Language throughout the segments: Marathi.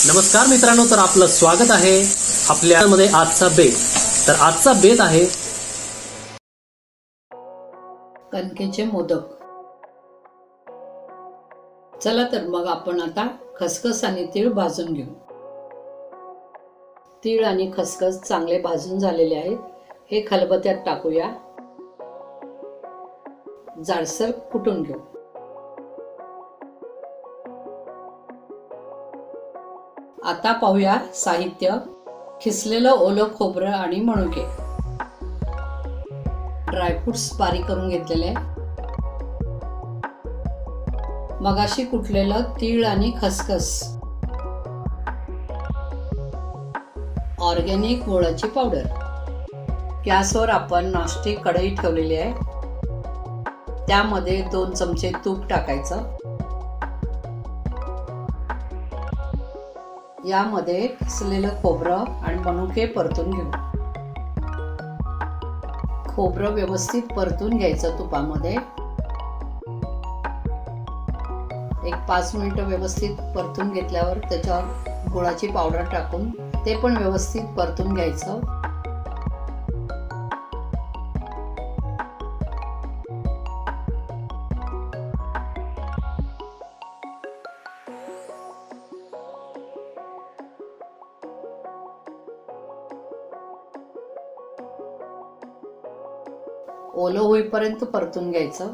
नमस्कार मित्रांनो, तर आपलं स्वागत आहे आपल्यामध्ये आजचा बेत। तर आजचा बेत आहे कणकेचे मोदक। चला तर मग आपण आता खसखस आणि तीळ भाजून घेऊ। तीळ आणि खसखस चांगले भाजून झालेले आहेत, हे खलबत्त्यात टाकूया। जाडसर कुटून घेऊ। आता पाहूया साहित्य। खिसलेलं ओलं खोबरं आणि मनुके, ड्रायफ्रुट्स बारीक करून घेतलेले, मगाशी कुटलेलं तीळ आणि खसखस, ऑर्गॅनिक गुळाची पावडर। गॅसवर आपण नॉनस्टिक कढई ठेवलेली आहे, त्यामध्ये 2 चमचे तूप टाकायचं। यामध्ये किसलेलं खोबरं आणि मनुके परतून घेऊ। खोबरं व्यवस्थित परतून घ्यायचं तुपामध्ये। एक 5 मिनिटं व्यवस्थित परतून घेतल्यावर त्याच्यावर गुळाची पावडर टाकून ते पण व्यवस्थित परतून घ्यायचं। ओलं होईपर्यंत परतून घ्यायचं।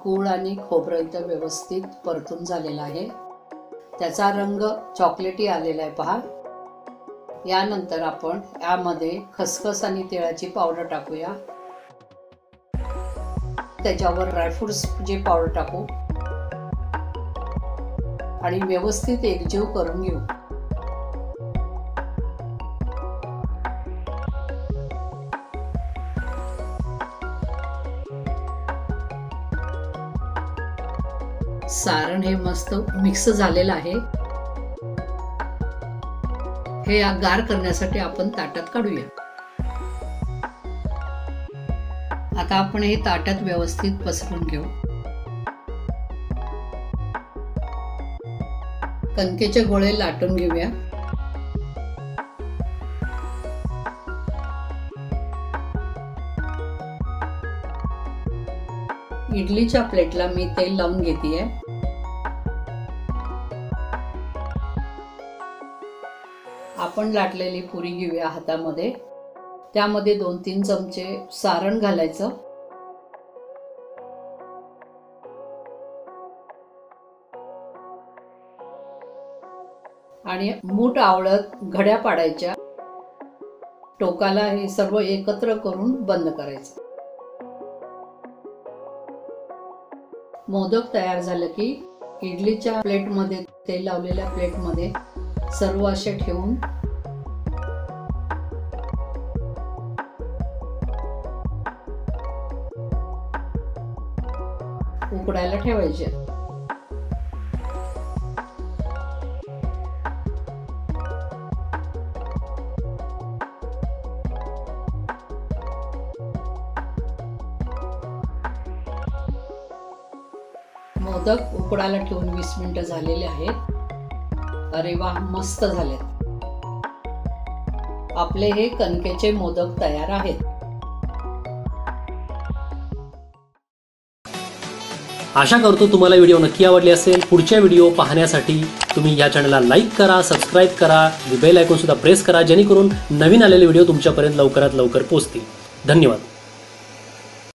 गूळ आणि खोबरं इथं व्यवस्थित परतून झालेलं आहे, त्याचा रंग चॉकलेटी आलेला आहे पहा। यानंतर आपण यामध्ये खसखस आणि तिळाची पावडर टाकूया। त्याच्यावर ड्रायफ्रुट्सची पावडर टाकू आणि व्यवस्थित एकजीव करून घेऊ। सारण हे मस्त मिक्स झालेलं आहे। हे गार करण्यासाठी आपण ताटात काढूया। आता आपण हे ताटात व्यवस्थित पसरून घेऊ। कणकेचे गोळे लाटून घेऊया। इडलीच्या प्लेटला मी तेल लावून घेतेय। आपण लाटलेली पुरी घेऊया हातामध्ये, त्यामध्ये 2-3 चमचे सारण घालायचं आणि मूठ आवळत घड्या पाडायच्या। टोकाला हे सर्व एकत्र करून बंद करायचं। मोदक तयार झालं की इडलीच्या प्लेटमध्ये, तेल लावलेल्या प्लेटमध्ये सर्व असे ठेवून उकडायला ठेवायचे। मोदक उकडायला ठेवून 20 मिनिटं झालेले आहेत। अरे वा, मस्त झालेत आपले हे कणकेचे मोदक तयार आहेत। आशा करतो तुम्हाला व्हिडिओ नक्की आवडली असेल। पुढच्या व्हिडिओ पाहण्यासाठी तुम्ही या चॅनलला लाईक करा, सबस्क्राईब करा, बेल आयकॉन सुद्धा प्रेस करा, जेणेकरून नवीन आलेले व्हिडिओ तुमच्यापर्यंत लवकरात लवकर पोहोचतील। धन्यवाद।